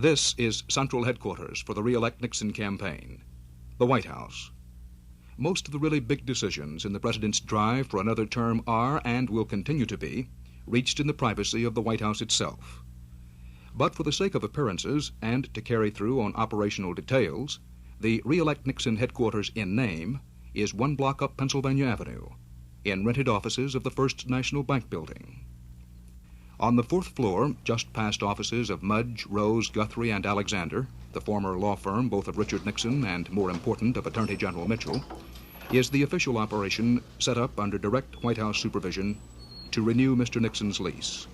This is central headquarters for the re-elect Nixon campaign, the White House. Most of the really big decisions in the president's drive for another term are, and will continue to be, reached in the privacy of the White House itself. But for the sake of appearances and to carry through on operational details, the re-elect Nixon headquarters in name is 1 block up Pennsylvania Avenue, in rented offices of the First National Bank building. On the 4th floor, just past offices of Mudge, Rose, Guthrie, and Alexander, the former law firm both of Richard Nixon and, more important, of Attorney General Mitchell, is the official operation set up under direct White House supervision to renew Mr. Nixon's lease.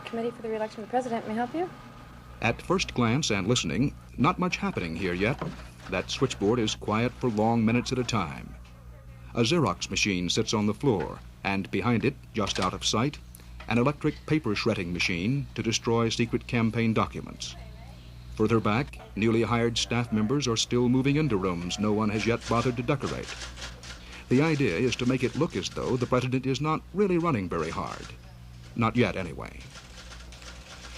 Committee for the re-election of the President, may I help you? At first glance and listening, not much happening here yet. That switchboard is quiet for long minutes at a time. A Xerox machine sits on the floor, and behind it, just out of sight, an electric paper shredding machine to destroy secret campaign documents. Further back, newly hired staff members are still moving into rooms no one has yet bothered to decorate. The idea is to make it look as though the president is not really running very hard. Not yet, anyway.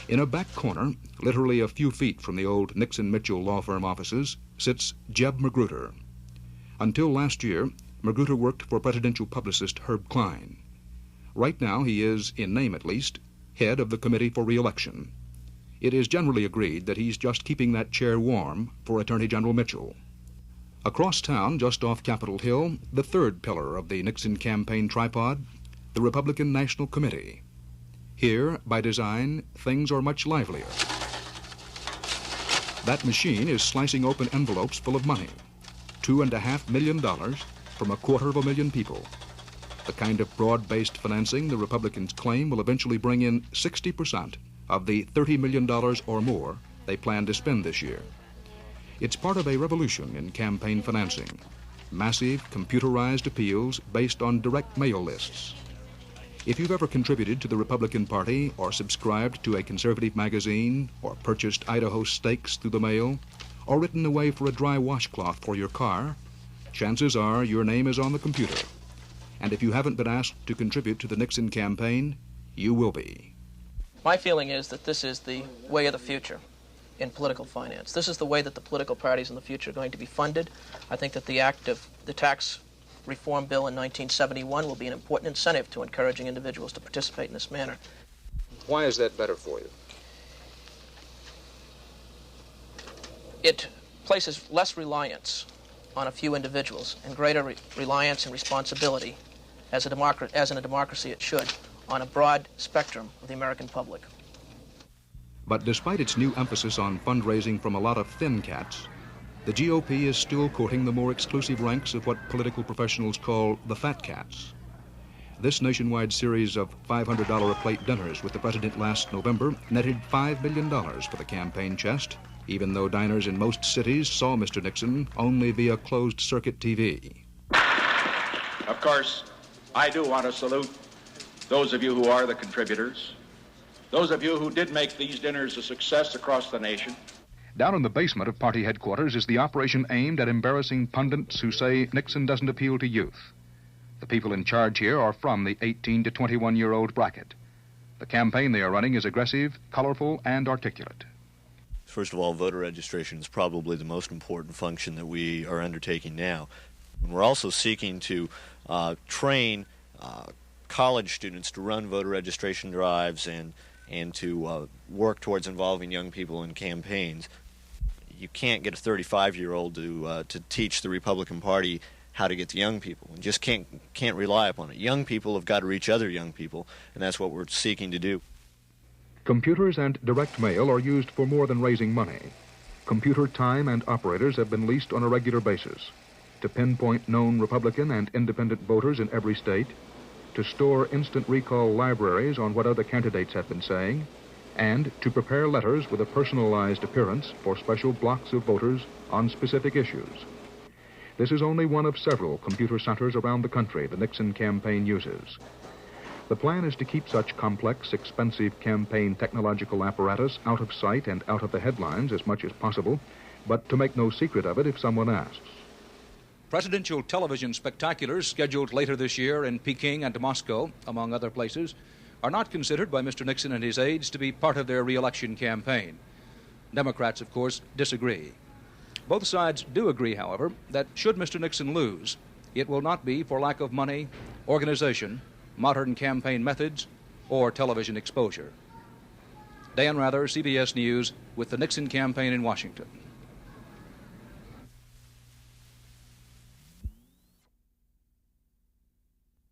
In a back corner, literally a few feet from the old Nixon-Mitchell law firm offices, sits Jeb Magruder. Until last year, Magruder worked for presidential publicist Herb Klein. Right now he is, in name at least, head of the Committee for Re-election. It is generally agreed that he's just keeping that chair warm for Attorney General Mitchell. Across town, just off Capitol Hill, the third pillar of the Nixon campaign tripod, the Republican National Committee. Here, by design, things are much livelier. That machine is slicing open envelopes full of money, $2.5 million from 250,000 people. The kind of broad-based financing the Republicans claim will eventually bring in 60% of the $30 million or more they plan to spend this year. It's part of a revolution in campaign financing, massive computerized appeals based on direct mail lists. If you've ever contributed to the Republican Party or subscribed to a conservative magazine or purchased Idaho steaks through the mail or written away for a dry washcloth for your car, chances are your name is on the computer. And if you haven't been asked to contribute to the Nixon campaign, you will be. My feeling is that this is the way of the future in political finance. This is the way that the political parties in the future are going to be funded. I think that the act of the tax reform bill in 1971 will be an important incentive to encouraging individuals to participate in this manner. Why is that better for you? It places less reliance on a few individuals and greater reliance and responsibility, as in a democracy it should, on a broad spectrum of the American public. But despite its new emphasis on fundraising from a lot of thin cats, the GOP is still courting the more exclusive ranks of what political professionals call the fat cats. This nationwide series of $500 a plate dinners with the president last November netted $5 million for the campaign chest, even though diners in most cities saw Mr. Nixon only via closed-circuit TV. Of course, I do want to salute those of you who are the contributors, those of you who did make these dinners a success across the nation. Down in the basement of party headquarters is the operation aimed at embarrassing pundits who say Nixon doesn't appeal to youth. The people in charge here are from the 18 to 21-year-old bracket. The campaign they are running is aggressive, colorful, and articulate. First of all, voter registration is probably the most important function that we are undertaking now. And we're also seeking to train college students to run voter registration drives and to work towards involving young people in campaigns. You can't get a 35-year-old to teach the Republican Party how to get to young people. We just can't rely upon it. Young people have got to reach other young people, and that's what we're seeking to do. Computers and direct mail are used for more than raising money. Computer time and operators have been leased on a regular basis to pinpoint known Republican and independent voters in every state, to store instant recall libraries on what other candidates have been saying, and to prepare letters with a personalized appearance for special blocks of voters on specific issues. This is only one of several computer centers around the country the Nixon campaign uses. The plan is to keep such complex, expensive campaign technological apparatus out of sight and out of the headlines as much as possible, but to make no secret of it if someone asks. Presidential television spectaculars scheduled later this year in Peking and Moscow, among other places, are not considered by Mr. Nixon and his aides to be part of their re-election campaign. Democrats, of course, disagree. Both sides do agree, however, that should Mr. Nixon lose, it will not be for lack of money, organization, modern campaign methods, or television exposure. Dan Rather, CBS News, with the Nixon campaign in Washington.